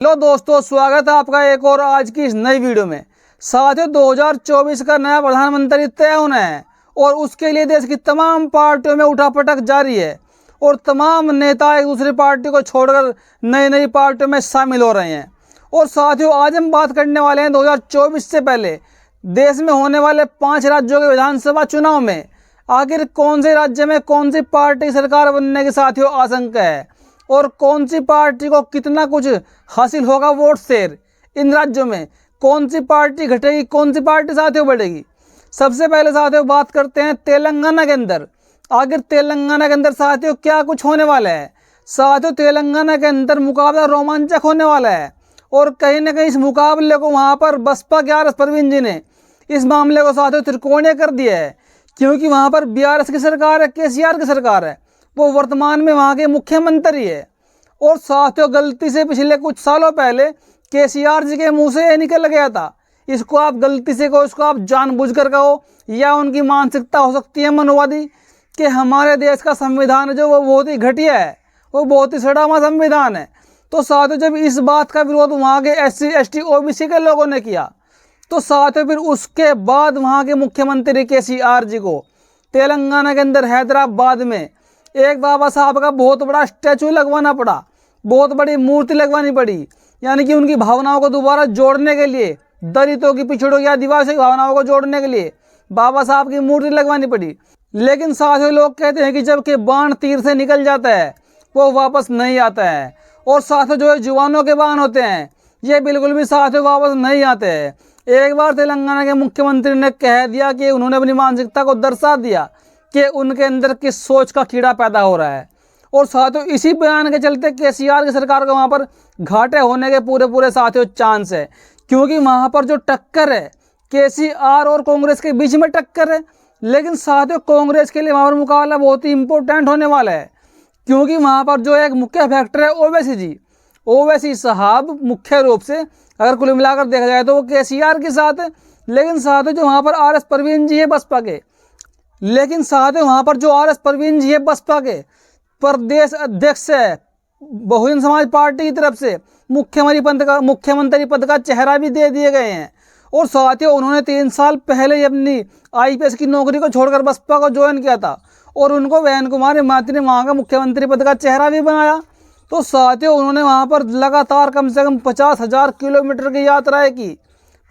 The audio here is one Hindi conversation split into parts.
हेलो दोस्तों, स्वागत है आपका एक और आज की इस नई वीडियो में। साथियों, 2024 का नया प्रधानमंत्री तय होना है और उसके लिए देश की तमाम पार्टियों में उठापटक जारी है और तमाम नेता एक दूसरी पार्टी को छोड़कर नई नई पार्टियों में शामिल हो रहे हैं। और साथियों, आज हम बात करने वाले हैं 2024 से पहले देश में होने वाले 5 राज्यों के विधानसभा चुनाव में आखिर कौन से राज्य में कौन सी पार्टी सरकार बनने की साथियों आशंका है और कौन सी पार्टी को कितना कुछ हासिल होगा वोट शेयर। इन राज्यों में कौन सी पार्टी घटेगी, कौन सी पार्टी साथियों बढ़ेगी। सबसे पहले साथियों बात करते हैं तेलंगाना के अंदर। आखिर तेलंगाना के अंदर साथियों क्या कुछ होने वाला है। साथियों, तेलंगाना के अंदर मुकाबला रोमांचक होने वाला है और कहीं ना कहीं इस मुकाबले को वहां पर बसपा के आर परवीन जी ने इस मामले को साथियों त्रिकोणीय कर दिया है, क्योंकि वहां पर बीआरएस की सरकार है, केसीआर की सरकार है, वो वर्तमान में वहां के मुख्यमंत्री है। और साथियों, गलती से पिछले कुछ सालों पहले केसीआर जी के मुंह से ये निकल गया था, इसको आप गलती से कहो, इसको आप जानबूझकर कहो, या उनकी मानसिकता हो सकती है मनोवादी कि हमारे देश का संविधान जो वो बहुत ही घटिया है, वो बहुत ही सड़ा हुआ संविधान है। तो साथियों, जब इस बात का विरोध वहाँ के SC ST OBC के लोगों ने किया तो साथियों फिर उसके बाद वहाँ के मुख्यमंत्री केसीआर जी को तेलंगाना के अंदर हैदराबाद में एक बाबा साहब का बहुत बड़ा स्टैचू लगवाना पड़ा, बहुत बड़ी मूर्ति लगवानी पड़ी, यानी कि उनकी भावनाओं को दोबारा जोड़ने के लिए, दलितों की, पिछड़ों की, आदिवासी भावनाओं को जोड़ने के लिए बाबा साहब की मूर्ति लगवानी पड़ी। लेकिन साथियों, लोग कहते हैं कि जब के बाण तीर से निकल जाता है वो वापस नहीं आता है। और साथियों, जो जुबानों के बाण होते हैं ये बिल्कुल भी साथियों वापस नहीं आते हैं। एक बार तेलंगाना के मुख्यमंत्री ने कह दिया कि उन्होंने अपनी मानसिकता को दर्शा दिया कि उनके अंदर किस सोच का कीड़ा पैदा हो रहा है। और साथियों, इसी बयान के चलते केसीआर की सरकार को वहाँ पर घाटे होने के पूरे साथियों चांस है, क्योंकि वहाँ पर जो टक्कर है केसीआर और कांग्रेस के बीच में टक्कर है। लेकिन साथियों, कांग्रेस के लिए वहाँ पर मुकाबला बहुत ही इंपॉर्टेंट होने वाला है, क्योंकि वहाँ पर जो एक मुख्य फैक्टर है ओवैसी जी, ओवैसी साहब मुख्य रूप से अगर कुल मिलाकर देखा जाए तो वो केसीआर के साथ है। लेकिन साथियों, जो वहाँ पर RS परवीन जी है बसपा के, लेकिन साथियों वहाँ पर जो RS परवीन जी है बसपा के प्रदेश अध्यक्ष है, बहुजन समाज पार्टी की तरफ से मुख्यमंत्री पद का चेहरा भी दे दिए गए हैं। और साथियों, उन्होंने 3 साल पहले ही अपनी IPS की नौकरी को छोड़कर बसपा को ज्वाइन किया था और उनको बहन कुमारी माथुर ने वहाँ का मुख्यमंत्री पद का चेहरा भी बनाया। तो साथियों, उन्होंने वहाँ पर लगातार कम से कम 50,000 किलोमीटर की यात्राएं की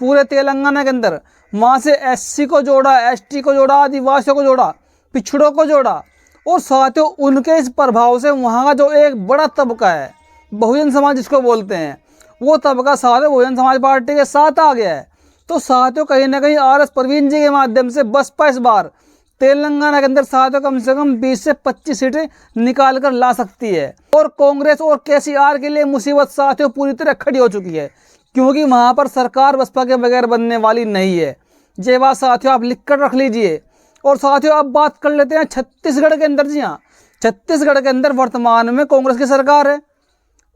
पूरे तेलंगाना के अंदर। वहाँ से SC को जोड़ा, ST को जोड़ा, आदिवासियों को जोड़ा, पिछड़ों को जोड़ा। और साथियों, उनके इस प्रभाव से वहाँ का जो एक बड़ा तबका है, बहुजन समाज जिसको बोलते हैं, वो तबका सारे बहुजन समाज पार्टी के साथ आ गया है। तो साथियों, कहीं ना कहीं RS परवीन जी के माध्यम से बसपा इस बार तेलंगाना के अंदर साथियों कम से कम 20 से 25 सीटें निकाल कर ला सकती है। और कांग्रेस और केसीआर के लिए मुसीबत साथियों पूरी तरह खड़ी हो चुकी है, क्योंकि वहाँ पर सरकार बसपा के बगैर बनने वाली नहीं है। ये बात साथियों आप लिख कर रख लीजिए। और साथियों, अब बात कर लेते हैं छत्तीसगढ़ के अंदर। जी हाँ, छत्तीसगढ़ के अंदर वर्तमान में कांग्रेस की सरकार है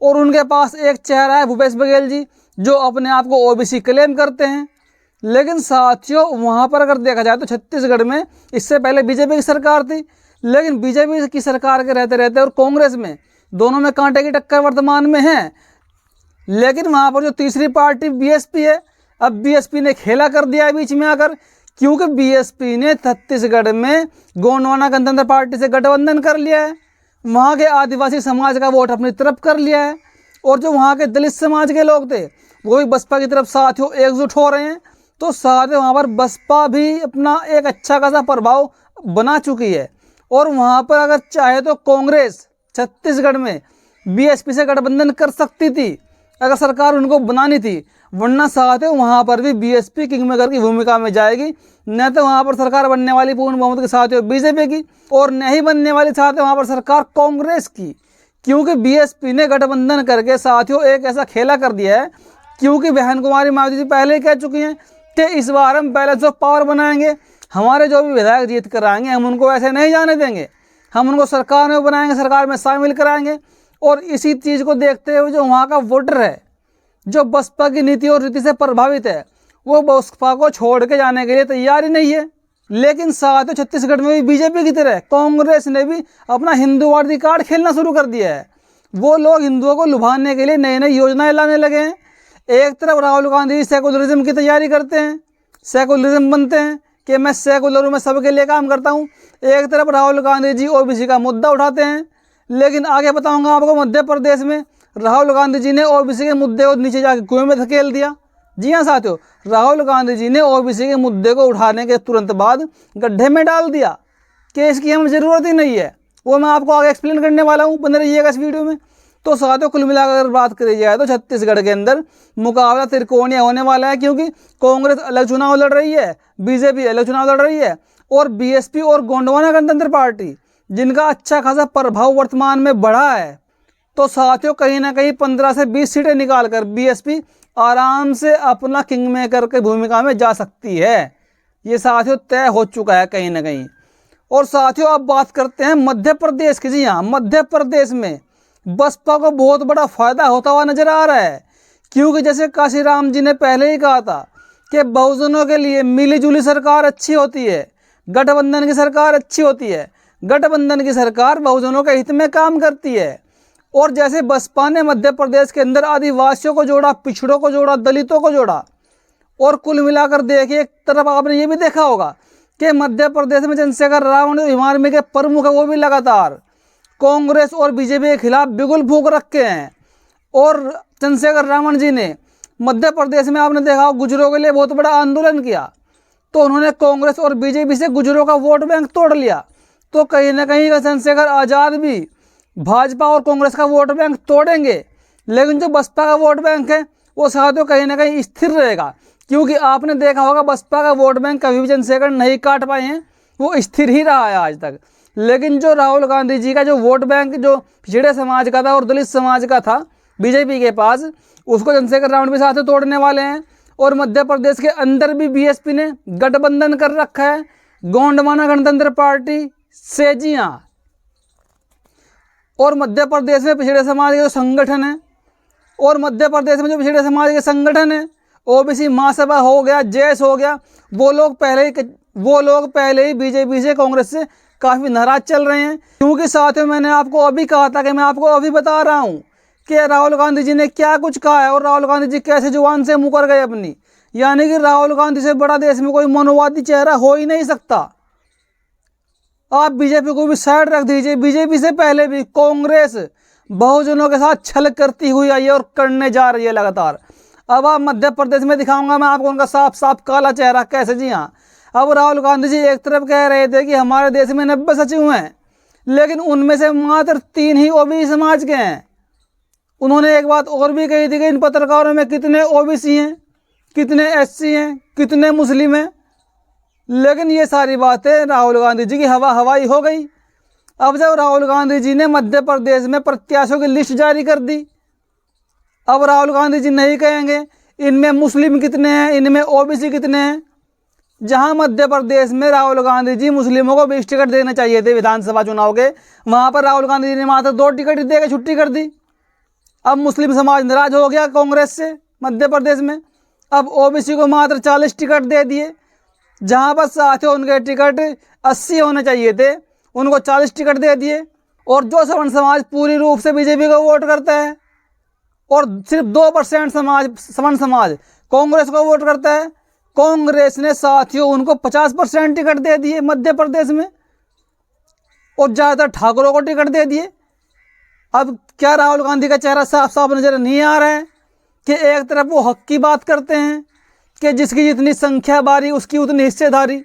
और उनके पास एक चेहरा है भूपेश बघेल जी, जो अपने आप को OBC क्लेम करते हैं। लेकिन साथियों, वहाँ पर अगर देखा जाए तो छत्तीसगढ़ में इससे पहले बीजेपी की सरकार थी, लेकिन बीजेपी की सरकार के रहते रहते और कांग्रेस में दोनों में कांटे की टक्कर वर्तमान में है। लेकिन वहाँ पर जो तीसरी पार्टी BSP है, अब BSP ने खेला कर दिया है बीच में आकर, क्योंकि BSP ने छत्तीसगढ़ में गोंडवाना गणतंत्र पार्टी से गठबंधन कर लिया है, वहाँ के आदिवासी समाज का वोट अपनी तरफ कर लिया है और जो वहाँ के दलित समाज के लोग थे वो भी बसपा की तरफ साथियों एकजुट हो रहे हैं। तो साथियों, वहाँ पर बसपा भी अपना एक अच्छा खासा प्रभाव बना चुकी है। और वहाँ पर अगर चाहे तो कांग्रेस छत्तीसगढ़ में BSP से गठबंधन कर सकती थी अगर सरकार उनको बनानी थी, वरना साथियों वहाँ पर भी BSP किंग मेकर की भूमिका में जाएगी। न तो वहाँ पर सरकार बनने वाली पूर्ण बहुमत के साथियों BJP की, और न ही बनने वाली साथियों वहाँ पर सरकार कांग्रेस की, क्योंकि BSP ने गठबंधन करके साथियों एक ऐसा खेला कर दिया है। क्योंकि बहन कुमारी माधुरी जी पहले ही कह चुकी हैं कि इस बार हम बैलेंस ऑफ पावर बनाएंगे, हमारे जो भी विधायक जीत कर आएंगे हम उनको ऐसे नहीं जाने देंगे, हम उनको सरकार में बनाएंगे, सरकार में शामिल कराएंगे। और इसी चीज़ को देखते हुए जो वहाँ का वोटर है, जो बसपा की नीति और रीति से प्रभावित है, वो बसपा को छोड़ के जाने के लिए तैयार ही नहीं है। लेकिन साथियों, छत्तीसगढ़ में भी BJP की तरह कांग्रेस ने भी अपना हिंदूवादी कार्ड खेलना शुरू कर दिया है। वो लोग हिंदुओं को लुभाने के लिए नई नई योजनाएं लाने लगे हैं। एक तरफ राहुल गांधी सेकुलरिज्म की तैयारी करते हैं, सेकुलरिज्म बनते हैं कि मैं सेकुलर हूँ, मैं सबके लिए काम करता हूँ। एक तरफ राहुल गांधी जी ओबीसी का मुद्दा उठाते हैं। लेकिन आगे बताऊंगा आपको, मध्य प्रदेश में राहुल गांधी जी ने ओबीसी के मुद्दे को नीचे जाके कुएं में धकेल दिया। जी हाँ साथियों, राहुल गांधी जी ने ओबीसी के मुद्दे को उठाने के तुरंत बाद गड्ढे में डाल दिया कि इसकी हमें ज़रूरत ही नहीं है। वो मैं आपको आगे एक्सप्लेन करने वाला हूँ, बने रहिएगा इस वीडियो में। तो साथियों, कुल मिलाकर अगर बात करी जाए तो छत्तीसगढ़ के अंदर मुकाबला त्रिकोणीय होने वाला है, क्योंकि कांग्रेस अलग चुनाव लड़ रही है, बीजेपी अलग चुनाव लड़ रही है, और बीएसपी और गोंडवाना गणतंत्र पार्टी जिनका अच्छा खासा प्रभाव वर्तमान में बढ़ा है। तो साथियों, कहीं ना कहीं 15 से 20 सीटें निकालकर बीएसपी आराम से अपना किंग मेकर की भूमिका में जा सकती है। ये साथियों तय हो चुका है कहीं ना कहीं। और साथियों, अब बात करते हैं मध्य प्रदेश की। जी हाँ, मध्य प्रदेश में बसपा को बहुत बड़ा फायदा होता हुआ नजर आ रहा है, क्योंकि जैसे काशीराम जी ने पहले ही कहा था कि बहुजनों के लिए मिलीजुली सरकार अच्छी होती है, गठबंधन की सरकार अच्छी होती है, गठबंधन की सरकार बहुजनों के हित में काम करती है। और जैसे बसपा ने मध्य प्रदेश के अंदर आदिवासियों को जोड़ा, पिछड़ों को जोड़ा, दलितों को जोड़ा, और कुल मिलाकर देखिए एक तरफ आपने ये भी देखा होगा कि मध्य प्रदेश में चंद्रशेखर रावण जो आर्मी के प्रमुख है, वो भी लगातार कांग्रेस और बीजेपी के खिलाफ बिगुल फूंक रखे हैं। और चंद्रशेखर रावण जी ने मध्य प्रदेश में आपने देखा गुजरों के लिए बहुत बड़ा आंदोलन किया, तो उन्होंने कांग्रेस और बीजेपी से गुजरों का वोट बैंक तोड़ लिया। तो कहीं ना कहीं चंद्रशेखर आज़ाद भी भाजपा और कांग्रेस का वोट बैंक तोड़ेंगे, लेकिन जो बसपा का वोट बैंक है वो साथियों कहीं ना कहीं स्थिर रहेगा, क्योंकि आपने देखा होगा बसपा का वोट बैंक कभी भी चंद्रशेखर नहीं काट पाए हैं, वो स्थिर ही रहा है आज तक। लेकिन जो राहुल गांधी जी का जो वोट बैंक जो पिछड़े समाज का था और दलित समाज का था बीजेपी के पास, उसको चंद्रशेखर रावण भी साथ तोड़ने वाले हैं। और मध्य प्रदेश के अंदर भी बीएसपी ने गठबंधन कर रखा है गोंडवाना गणतंत्र पार्टी से। जी हाँ, और मध्य प्रदेश में पिछड़े समाज के जो संगठन है, और मध्य प्रदेश में जो पिछड़े समाज के संगठन है, ओबीसी महासभा हो गया, जेएस हो गया, वो लोग पहले ही बीजेपी से, कांग्रेस से काफ़ी नाराज चल रहे हैं। क्योंकि साथियों, मैंने आपको अभी कहा था कि मैं आपको अभी बता रहा हूँ कि राहुल गांधी जी ने क्या कुछ कहा है और राहुल गांधी जी कैसे जुबान से मुकर गए अपनी। यानी कि राहुल गांधी से बड़ा देश में कोई मनोवादी चेहरा हो ही नहीं सकता। आप बीजेपी को भी साइड रख दीजिए, बीजेपी से पहले भी कांग्रेस बहुजनों के साथ छल करती हुई आई है और करने जा रही है लगातार। अब आप मध्य प्रदेश में दिखाऊंगा मैं आपको उनका साफ साफ काला चेहरा कैसे। जी हाँ, अब राहुल गांधी जी एक तरफ कह रहे थे कि हमारे देश में 90 सचिव हैं, लेकिन उनमें से मात्र 3 ही ओबीसी समाज के हैं। उन्होंने एक बात और भी कही थी कि इन पत्रकारों में कितने ओबीसी हैं, कितने एससी हैं, कितने मुस्लिम हैं। लेकिन ये सारी बातें राहुल गांधी जी की हवाई हो गई। अब जब राहुल गांधी जी ने मध्य प्रदेश में प्रत्याशियों की लिस्ट जारी कर दी, अब राहुल गांधी जी नहीं कहेंगे इनमें मुस्लिम कितने हैं, इनमें ओबीसी कितने हैं। जहां मध्य प्रदेश में राहुल गांधी जी मुस्लिमों को 20 टिकट देने चाहिए थे विधानसभा चुनाव के, वहां पर राहुल गांधी जी ने मात्र 2 टिकट देकर छुट्टी कर दी। अब मुस्लिम समाज नाराज हो गया कांग्रेस से मध्य प्रदेश में। अब ओबीसी को मात्र 40 टिकट दे दिए, जहां पर साथियों उनके टिकट 80 होने चाहिए थे, उनको 40 टिकट दे दिए। और जो सवर्ण समाज पूरी रूप से बीजेपी को वोट करता है और सिर्फ 2% सवर्ण समाज कांग्रेस को वोट करता है, कांग्रेस ने साथियों उनको 50% टिकट दे दिए मध्य प्रदेश में, और ज़्यादातर ठाकुरों को टिकट दे दिए। अब क्या राहुल गांधी का चेहरा साफ साफ नजर नहीं आ रहा है कि एक तरफ वो हक की बात करते हैं कि जिसकी जितनी संख्या बारी उसकी उतनी हिस्सेदारी,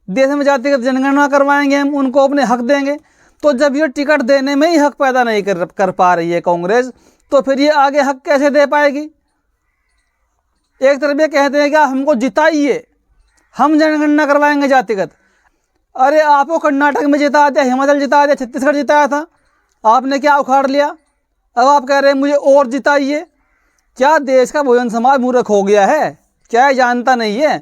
देश में जातिगत जनगणना करवाएंगे हम, उनको अपने हक देंगे। तो जब ये टिकट देने में ही हक पैदा नहीं कर पा रही है कांग्रेस, तो फिर ये आगे हक कैसे दे पाएगी। एक तरफ ये कहते हैं कि हमको जिताइए, हम जनगणना करवाएंगे जातिगत। अरे आपको कर्नाटक में जिता दिया, हिमाचल जिता दिया, छत्तीसगढ़ जिताया था, आपने क्या उखाड़ लिया। अब आप कह रहे हैं मुझे और जिताइए। क्या देश का बहुजन समाज मूर्ख हो गया है, क्या जानता नहीं है।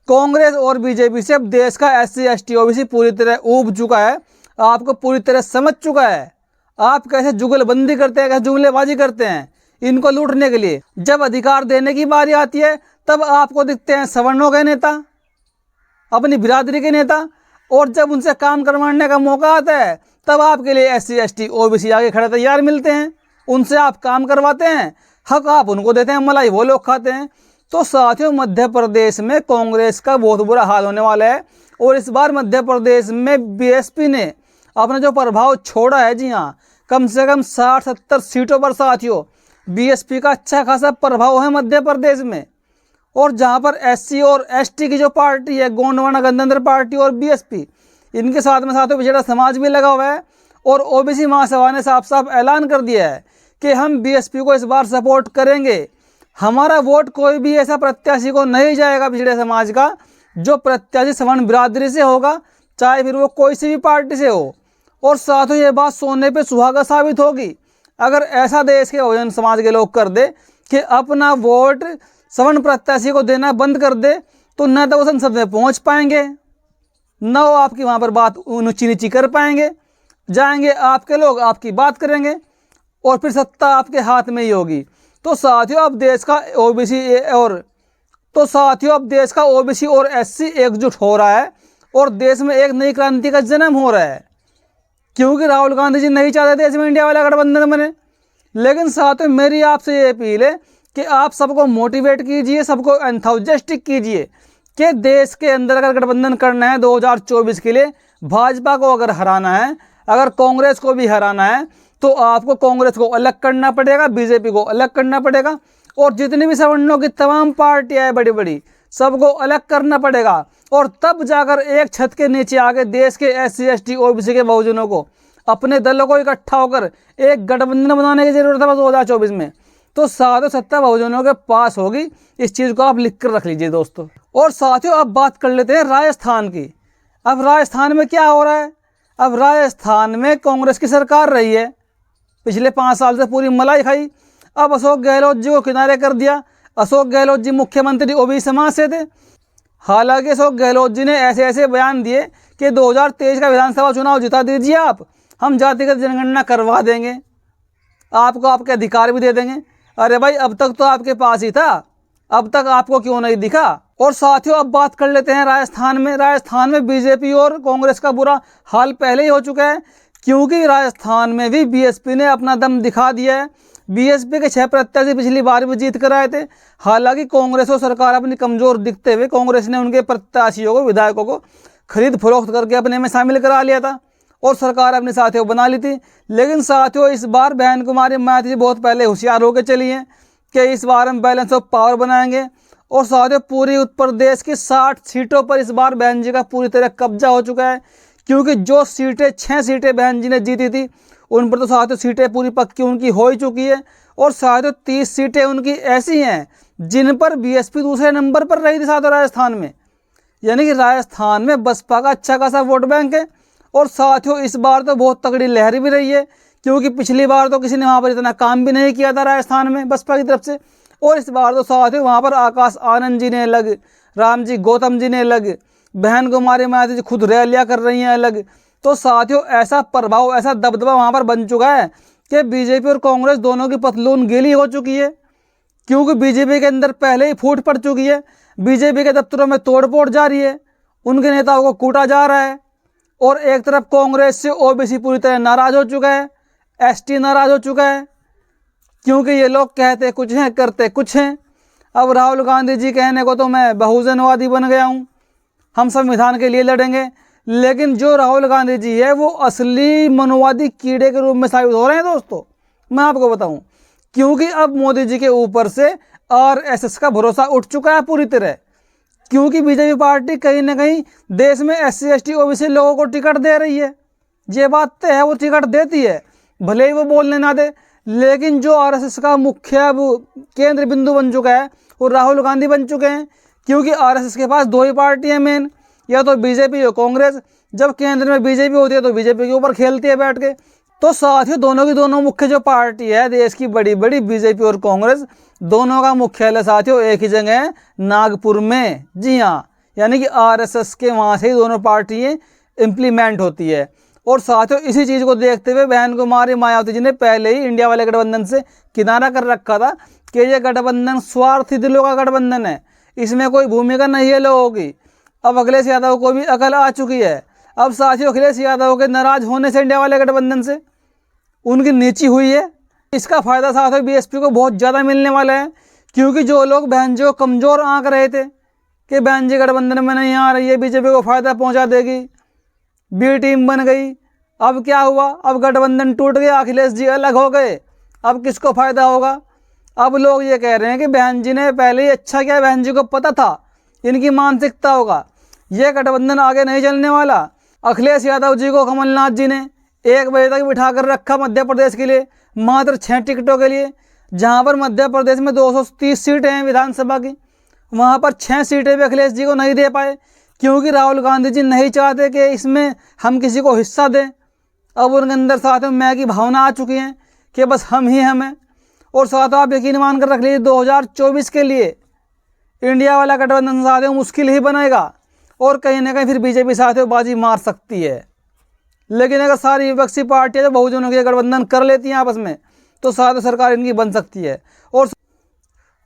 कांग्रेस और बीजेपी से अब देश का SC ST OBC पूरी तरह ऊब चुका है, आपको पूरी तरह समझ चुका है। आप कैसे जुगलबंदी करते हैं, कैसे जुमलेबाजी करते हैं इनको लूटने के लिए। जब अधिकार देने की बारी आती है तब आपको दिखते हैं सवर्णों के नेता, अपनी बिरादरी के नेता, और जब उनसे काम करवाने का मौका आता है तब आपके लिए SC ST OBC आगे खड़े तैयार मिलते हैं। उनसे आप काम करवाते हैं, हक आप उनको देते हैं, मलाई वो लोग खाते हैं। तो साथियों, मध्य प्रदेश में कांग्रेस का बहुत बुरा हाल होने वाला है। और इस बार मध्य प्रदेश में बीएसपी ने अपना जो प्रभाव छोड़ा है, जी हाँ, कम से कम 60-70 सीटों पर साथियों बीएसपी का अच्छा खासा प्रभाव है मध्य प्रदेश में। और जहाँ पर एससी और एसटी की जो पार्टी है, गोंडवाना गणतंत्र पार्टी और बीएसपी, इनके साथ में साथियों पिछड़ा समाज भी लगा हुआ है। और ओबीसी महासभा ने साफ साफ ऐलान कर दिया है कि हम बीएसपी को इस बार सपोर्ट करेंगे। हमारा वोट कोई भी ऐसा प्रत्याशी को नहीं जाएगा पिछड़े समाज का जो प्रत्याशी सवर्ण बिरादरी से होगा, चाहे फिर वो कोई सी भी पार्टी से हो। और साथियों, ये बात सोने पे सुहागा साबित होगी अगर ऐसा देश के बहुजन समाज के लोग कर दे कि अपना वोट सवर्ण प्रत्याशी को देना बंद कर दे, तो न तो वो संसद में पहुंच पाएंगे, न वो आपकी वहाँ पर बात ऊंची नीची कर पाएंगे। जाएंगे आपके लोग, आपकी बात करेंगे और फिर सत्ता आपके हाथ में ही होगी। तो साथियों, अब देश का ओबीसी और एससी एकजुट हो रहा है और देश में एक नई क्रांति का जन्म हो रहा है। क्योंकि राहुल गांधी जी नहीं चाहते देश में इंडिया वाला गठबंधन बने। लेकिन साथियों, मेरी आपसे ये अपील है कि आप सबको मोटिवेट कीजिए, सबको एंथुसियास्टिक कीजिए कि देश के अंदर अगर गठबंधन करना है 2024 के लिए, भाजपा को अगर हराना है, अगर कांग्रेस को भी हराना है, तो आपको कांग्रेस को अलग करना पड़ेगा, बीजेपी को अलग करना पड़ेगा और जितनी भी सवर्णों की तमाम पार्टियां हैं बड़ी बड़ी, सबको अलग करना पड़ेगा। और तब जाकर एक छत के नीचे आके देश के एससी एसटी ओबीसी के बहुजनों को, अपने दलों को इकट्ठा होकर एक गठबंधन बनाने की जरूरत है 2024 में। तो साथियों, सत्ता बहुजनों के पास होगी, इस चीज़ को आप लिख कर रख लीजिए दोस्तों। और साथियों, अब बात कर लेते हैं राजस्थान की। अब राजस्थान में क्या हो रहा है? अब राजस्थान में कांग्रेस की सरकार रही है, पिछले 5 साल से पूरी मलाई खाई। अब अशोक गहलोत जी को किनारे कर दिया। अशोक गहलोत जी मुख्यमंत्री ओबीसी समाज से थे। हालांकि अशोक गहलोत जी ने ऐसे ऐसे बयान दिए कि 2023 का विधानसभा चुनाव जिता दीजिए आप, हम जातिगत जनगणना करवा देंगे, आपको आपके अधिकार भी दे देंगे। अरे भाई, अब तक तो आपके पास ही था, अब तक आपको क्यों नहीं दिखा? और साथियों, अब बात कर लेते हैं राजस्थान में। राजस्थान में बीजेपी और कांग्रेस का बुरा हाल पहले ही हो चुका है, क्योंकि राजस्थान में भी बीएसपी ने अपना दम दिखा दिया है। बीएसपी के 6 प्रत्याशी पिछली बार भी जीत कर आए थे। हालांकि कांग्रेस और सरकार अपनी कमजोर दिखते हुए कांग्रेस ने उनके प्रत्याशियों को, विधायकों को खरीद फरोख्त करके अपने में शामिल करा लिया था और सरकार अपने साथियों बना ली थी। लेकिन साथियों, इस बार बहन कुमारी मायावती जी बहुत पहले होशियार होकर चली हैं कि इस बार हम बैलेंस ऑफ पावर बनाएंगे। और साथियों, पूरी उत्तर प्रदेश की 60 सीटों पर इस बार बहन जी का पूरी तरह कब्जा हो चुका है, क्योंकि जो सीटें 6 सीटें बहन जी ने जीती थी, उन पर तो साथियों सीटें पूरी पक्की उनकी हो ही चुकी है। और साथियों, 30 सीटें उनकी ऐसी हैं जिन पर बीएसपी दूसरे नंबर पर रही थी साथियों राजस्थान में। यानी कि राजस्थान में बसपा का अच्छा खासा वोट बैंक है। और साथियों, इस बार तो बहुत तगड़ी लहर भी रही है, क्योंकि पिछली बार तो किसी ने वहाँ पर इतना काम भी नहीं किया था राजस्थान में बसपा की तरफ से। और इस बार तो साथियों वहाँ पर आकाश आनंद जी ने अलग, रामजी गौतम जी ने अलग, बहन कुमारी मायावती जी खुद रैलियाँ कर रही हैं अलग। तो साथियों, ऐसा प्रभाव, ऐसा दबदबा वहाँ पर बन चुका है कि बीजेपी और कांग्रेस दोनों की पतलून गीली हो चुकी है, क्योंकि बीजेपी के अंदर पहले ही फूट पड़ चुकी है। बीजेपी के दफ्तरों में तोड़फोड़ जारी है, उनके नेताओं को कूटा जा रहा है। और एक तरफ कांग्रेस से ओबीसी पूरी तरह नाराज हो चुका है, एसटी नाराज हो चुका है, क्योंकि ये लोग कहते कुछ हैं करते कुछ हैं। अब राहुल गांधी जी कहने को तो मैं बहुजनवादी बन गया हूँ, हम संविधान के लिए लड़ेंगे, लेकिन जो राहुल गांधी जी है वो असली मनोवादी कीड़े के रूप में साबित हो रहे हैं दोस्तों। मैं आपको बताऊं, क्योंकि अब मोदी जी के ऊपर से आरएसएस का भरोसा उठ चुका है पूरी तरह, क्योंकि बीजेपी पार्टी कहीं ना कहीं देश में एससी एसटी ओबीसी लोगों को टिकट दे रही है। ये बात तय है, वो टिकट देती है, भले ही वो बोलने ना दे। लेकिन जो आरएसएस का मुख्य केंद्र बिंदु बन चुका है वो राहुल गांधी बन चुके हैं, क्योंकि आरएसएस के पास 2 ही पार्टी है मेन, या तो बीजेपी या कांग्रेस। जब केंद्र में बीजेपी होती है तो बीजेपी के ऊपर खेलती है बैठ के। तो साथियों, दोनों की दोनों मुख्य जो पार्टी है देश की बड़ी बड़ी, बीजेपी और कांग्रेस, दोनों का मुख्यालय साथियों एक ही जगह है, नागपुर में। जी हाँ, यानी कि आरएसएस के वहाँ से ही दोनों पार्टियाँ इम्प्लीमेंट होती है। और साथियों, इसी चीज़ को देखते हुए बहन कुमारी मायावती जी ने पहले ही इंडिया वाले गठबंधन से किनारा कर रखा था कि ये गठबंधन स्वार्थी दिलों का गठबंधन है, इसमें कोई भूमिका नहीं है लोगों की। अब अखिलेश यादव को भी अकल आ चुकी है। अब साथियों, अखिलेश यादव के नाराज होने से इंडिया वाले गठबंधन से उनकी नीची हुई है, इसका फ़ायदा साथियों बीएसपी को बहुत ज़्यादा मिलने वाला है, क्योंकि जो लोग बहन जी को कमज़ोर आंक रहे थे कि बहन जी गठबंधन में नहीं आ रही है, बीजेपी को फ़ायदा पहुंचा देगी, बी टीम बन गई, अब क्या हुआ, अब गठबंधन टूट गया, अखिलेश जी अलग हो गए, अब किसको फ़ायदा होगा। अब लोग ये कह रहे हैं कि बहन जी ने पहले ही अच्छा किया, बहन जी को पता था इनकी मानसिकता होगा, ये गठबंधन आगे नहीं चलने वाला। अखिलेश यादव जी को कमलनाथ जी ने 1 बजे तक बिठा कर रखा मध्य प्रदेश के लिए, मात्र 6 टिकटों के लिए, जहां पर मध्य प्रदेश में 230 सीटें हैं विधानसभा की, वहां पर 6 सीटें भी अखिलेश जी को नहीं दे पाए, क्योंकि राहुल गांधी जी नहीं चाहते कि इसमें हम किसी को हिस्सा दें। अब उनके अंदर साथियों मैं की भावना आ चुकी है कि बस हम ही हम हैं। और साथियों आप यकीन मान कर रख लीजिए 2024 के लिए इंडिया वाला गठबंधन साथियों मुश्किल ही बनेगा, और कहीं ना कहीं फिर बीजेपी साथियों बाजी मार सकती है। लेकिन अगर सारी विपक्षी पार्टियां जो बहुजनों के गठबंधन कर लेती हैं आपस में, तो साथियों सरकार इनकी बन सकती है।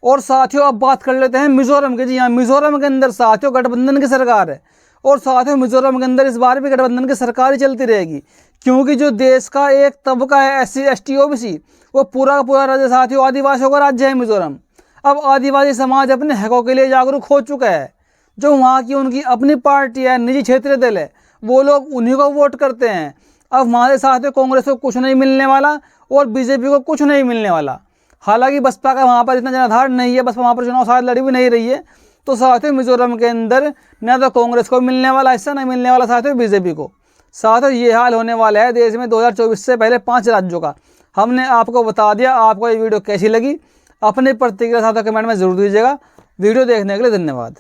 और साथियों अब बात कर लेते हैं मिजोरम की। जी हाँ, मिजोरम के अंदर साथियों गठबंधन की सरकार है, और साथियों मिजोरम के अंदर इस बार भी गठबंधन की सरकार ही चलती रहेगी, क्योंकि जो देश का एक तबका है SC ST OBC, वो पूरा का पूरा राज्य साथियों आदिवासियों का राज्य है मिजोरम। अब आदिवासी समाज अपने हकों के लिए जागरूक हो चुका है। जो वहाँ की उनकी अपनी पार्टी है, निजी क्षेत्रीय दल है, वो लोग उन्हीं को वोट करते हैं। अब हमारे साथियों कांग्रेस को कुछ नहीं मिलने वाला और बीजेपी को कुछ नहीं मिलने वाला। हालांकि बसपा का वहाँ पर इतना जनाधार नहीं है, बसपा वहाँ पर चुनाव शायद लड़ी भी नहीं रही है। तो साथियों मिजोरम के अंदर न तो कांग्रेस को मिलने वाला हिस्सा, नहीं मिलने वाला साथियों बीजेपी को। साथियों ये हाल होने वाला है देश में 2024 से पहले 5 राज्यों का। हमने आपको बता दिया। आपको ये वीडियो कैसी लगी अपनी प्रतिक्रिया साथियों कमेंट में जरूर दीजिएगा। वीडियो देखने के लिए धन्यवाद।